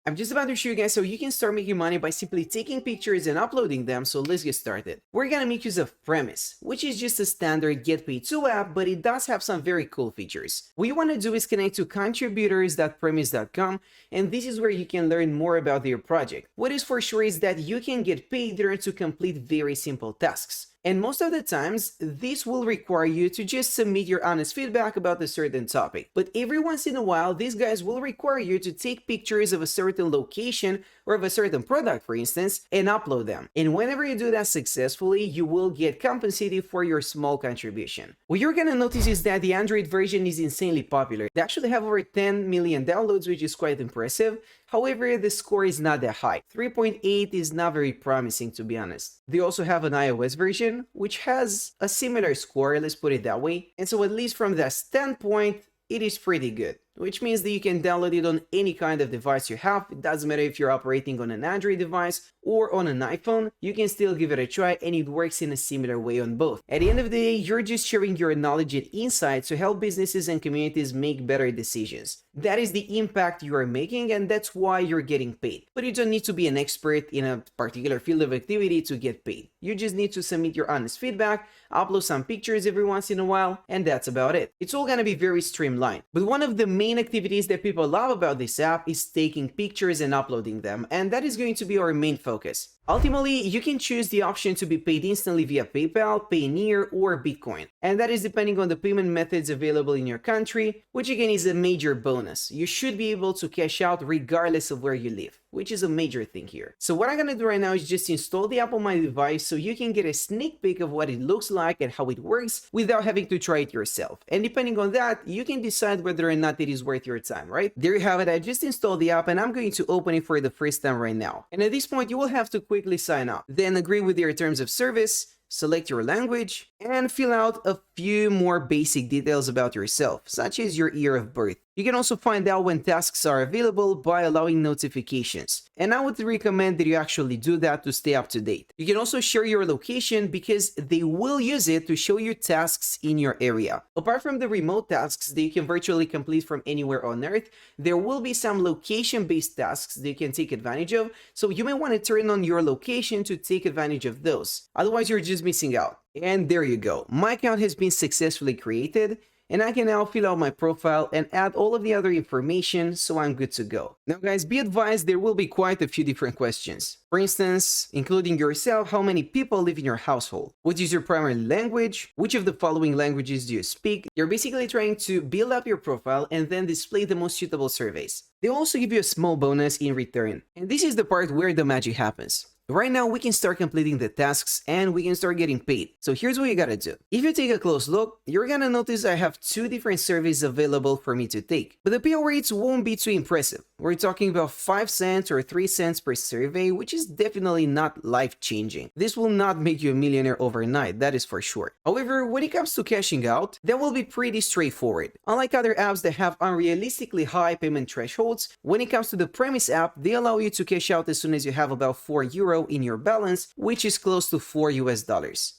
I'm just about to show you guys how you can start making money by simply taking pictures and uploading them, so let's get started. We're gonna make use of Premise, which is just a standard get paid to app, but it does have some very cool features. What you wanna do is connect to contributors.premise.com, and this is where you can learn more about your project. What is for sure is that you can get paid there to complete very simple tasks. And most of the times, this will require you to just submit your honest feedback about a certain topic. But every once in a while, these guys will require you to take pictures of a certain location or of a certain product, for instance, and upload them. And whenever you do that successfully, you will get compensated for your small contribution. What you're gonna notice is that the Android version is insanely popular. They actually have over 10 million downloads, which is quite impressive. However, the score is not that high. 3.8 is not very promising, to be honest. They also have an iOS version, which has a similar score, let's put it that way. And so at least from that standpoint, it is pretty good, which means that you can download it on any kind of device you have. It doesn't matter if you're operating on an Android device or on an iPhone, you can still give it a try and it works in a similar way on both. At the end of the day, you're just sharing your knowledge and insights to help businesses and communities make better decisions. That is the impact you are making, and that's why you're getting paid. But you don't need to be an expert in a particular field of activity to get paid. You just need to submit your honest feedback, upload some pictures every once in a while, and that's about it. It's all gonna be very streamlined. But one of the main activities that people love about this app is taking pictures and uploading them, and that is going to be our main focus. Ultimately, you can choose the option to be paid instantly via PayPal, Payoneer, or Bitcoin. And that is depending on the payment methods available in your country, which again is a major bonus. You should be able to cash out regardless of where you live, which is a major thing here. So what I'm gonna do right now is just install the app on my device so you can get a sneak peek of what it looks like and how it works without having to try it yourself. And depending on that, you can decide whether or not it is worth your time, right? There you have it. I just installed the app and I'm going to open it for the first time right now. And at this point, you will have to quickly sign up, then agree with your terms of service, select your language, and fill out a few more basic details about yourself, such as your year of birth. You can also find out when tasks are available by allowing notifications. And I would recommend that you actually do that to stay up to date. You can also share your location because they will use it to show you tasks in your area. Apart from the remote tasks that you can virtually complete from anywhere on Earth, there will be some location-based tasks that you can take advantage of, so you may want to turn on your location to take advantage of those. Otherwise, you're just missing out. And there you go. My account has been successfully created, and I can now fill out my profile and add all of the other information, so I'm good to go. Now guys, be advised there will be quite a few different questions. For instance, including yourself, how many people live in your household? What is your primary language? Which of the following languages do you speak? You're basically trying to build up your profile and then display the most suitable surveys. They also give you a small bonus in return. And this is the part where the magic happens. Right now, we can start completing the tasks and we can start getting paid. So here's what you gotta do. If you take a close look, you're gonna notice I have two different surveys available for me to take. But the payout rates won't be too impressive. We're talking about 5 cents or 3 cents per survey, which is definitely not life-changing. This will not make you a millionaire overnight, that is for sure. However, when it comes to cashing out, that will be pretty straightforward. Unlike other apps that have unrealistically high payment thresholds, when it comes to the Premise app, they allow you to cash out as soon as you have about €4 in your balance, which is close to $4 US.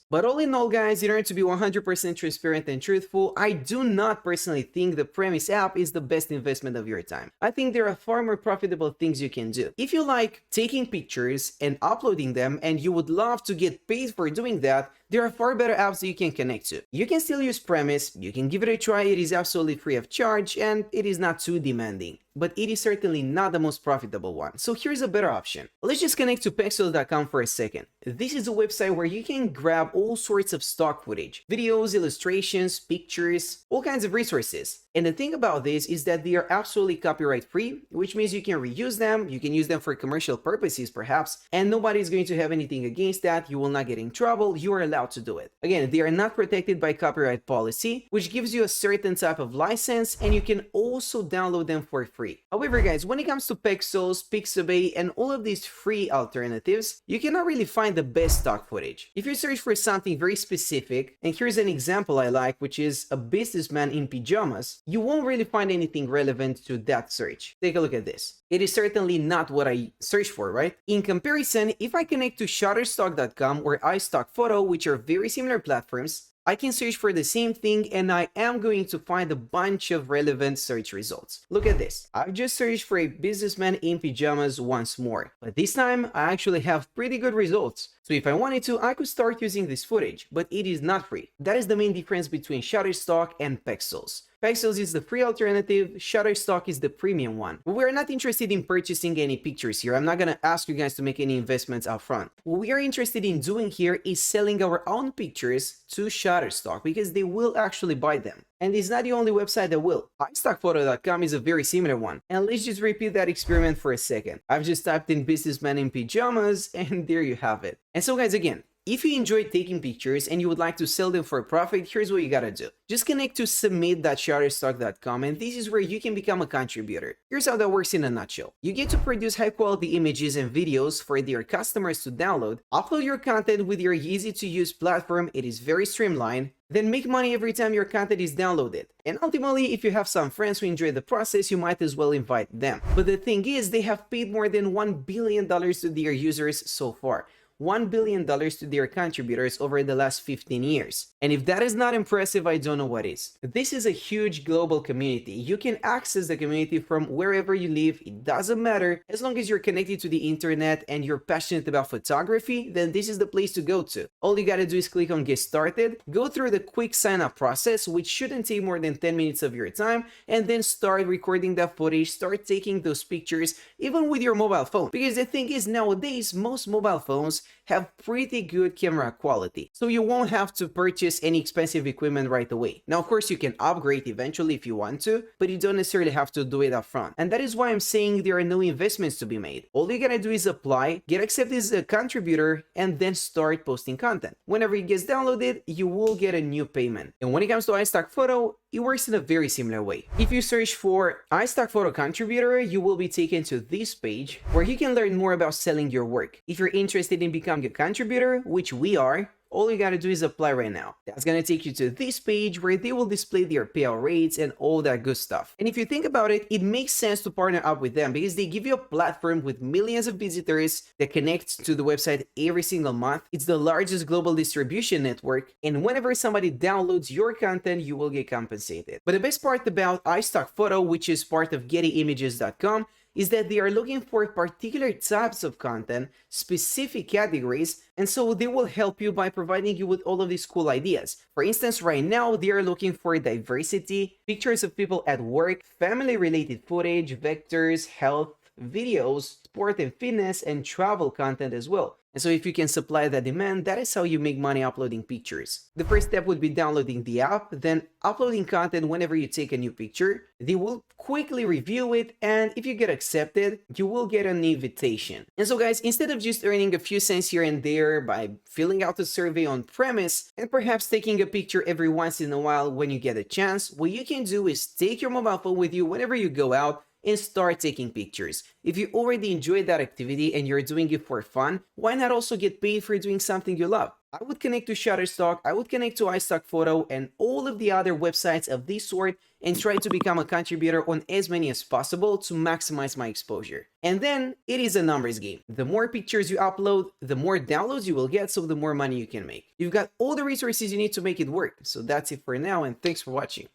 But all in all, guys, in order to be 100% transparent and truthful, I do not personally think the Premise app is the best investment of your time. I think there are far more profitable things you can do. If you like taking pictures and uploading them and you would love to get paid for doing that, there are far better apps that you can connect to. You can still use Premise, you can give it a try, it is absolutely free of charge and it is not too demanding. But it is certainly not the most profitable one. So here's a better option. Let's just connect to pexels.com for a second. This is a website where you can grab all sorts of stock footage, videos, illustrations, pictures, all kinds of resources. And the thing about this is that they are absolutely copyright free, which means you can reuse them, you can use them for commercial purposes perhaps, and nobody's going to have anything against that, you will not get in trouble, you are allowed to do it. Again, they are not protected by copyright policy, which gives you a certain type of license, and you can also download them for free. However, guys, when it comes to Pexels, Pixabay, and all of these free alternatives, you cannot really find the best stock footage. If you search for something very specific, and here's an example I like, which is a businessman in pajamas, you won't really find anything relevant to that search. Take a look at this. It is certainly not what I searched for, right? In comparison, if I connect to shutterstock.com or iStockPhoto, which are very similar platforms, I can search for the same thing and I am going to find a bunch of relevant search results. Look at this. I've just searched for a businessman in pajamas once more, but this time I actually have pretty good results. So if I wanted to, I could start using this footage, but it is not free. That is the main difference between Shutterstock and Pexels. Pexels is the free alternative, Shutterstock is the premium one. But we're not interested in purchasing any pictures here. I'm not gonna ask you guys to make any investments up front. What we are interested in doing here is selling our own pictures to Shutterstock because they will actually buy them. And it's not the only website that will. iStockphoto.com is a very similar one. And let's just repeat that experiment for a second. I've just typed in businessman in pajamas and there you have it. And so guys, again, if you enjoy taking pictures and you would like to sell them for a profit, here's what you gotta do. Just connect to submit.shutterstock.com and this is where you can become a contributor. Here's how that works in a nutshell. You get to produce high quality images and videos for your customers to download, upload your content with your easy to use platform, it is very streamlined, then make money every time your content is downloaded. And ultimately, if you have some friends who enjoy the process, you might as well invite them. But the thing is, they have paid more than $1 billion to their users so far. $1 billion to their contributors over the last 15 years. And if that is not impressive, I don't know what is. This is a huge global community. You can access the community from wherever you live. It doesn't matter. As long as you're connected to the internet and you're passionate about photography, then this is the place to go to. All you gotta do is click on get started, go through the quick sign up process, which shouldn't take more than 10 minutes of your time, and then start recording that footage, start taking those pictures, even with your mobile phone. Because the thing is, nowadays, most mobile phones have pretty good camera quality, so you won't have to purchase any expensive equipment right away. Now, of course, you can upgrade eventually if you want to, but you don't necessarily have to do it up front. And that is why I'm saying there are no investments to be made. All you gotta do is apply, get accepted as a contributor, and then start posting content. Whenever it gets downloaded, you will get a new payment. And when it comes to iStock Photo, it works in a very similar way. If you search for iStock Photo Contributor, you will be taken to this page where you can learn more about selling your work. If you're interested in becoming a contributor, which we are, all you gotta do is apply right now. That's gonna take you to this page where they will display their payout rates and all that good stuff. And if you think about it, it makes sense to partner up with them because they give you a platform with millions of visitors that connect to the website every single month. It's the largest global distribution network, and whenever somebody downloads your content, you will get compensated. But the best part about iStock Photo, which is part of gettyimages.com, is that they are looking for particular types of content, specific categories, and so they will help you by providing you with all of these cool ideas. For instance, right now, they are looking for diversity, pictures of people at work, family-related footage, vectors, health, videos, sport and fitness, and travel content as well. And so if you can supply that demand, that is how you make money uploading pictures. The first step would be downloading the app, then uploading content whenever you take a new picture. They will quickly review it, and if you get accepted, you will get an invitation. And so guys, instead of just earning a few cents here and there by filling out a survey on premise and perhaps taking a picture every once in a while when you get a chance, what you can do is take your mobile phone with you whenever you go out and start taking pictures. If you already enjoy that activity and you're doing it for fun, why not also get paid for doing something you love? I would connect to Shutterstock, I would connect to iStock Photo and all of the other websites of this sort and try to become a contributor on as many as possible to maximize my exposure. And then it is a numbers game. The more pictures you upload, the more downloads you will get, so the more money you can make. You've got all the resources you need to make it work. So that's it for now, and thanks for watching.